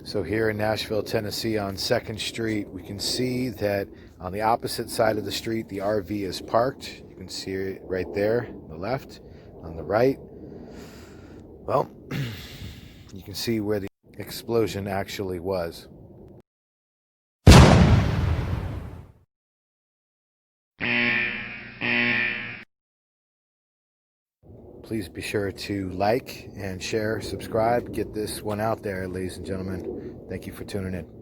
So here in Nashville, Tennessee on 2nd Street, we can see that on the opposite side of the street, the RV is parked. You can see it right there, on the left, on the right. Well, you can see where the explosion actually was. Please be sure to like and share, subscribe, get this one out there, ladies and gentlemen. Thank you for tuning in.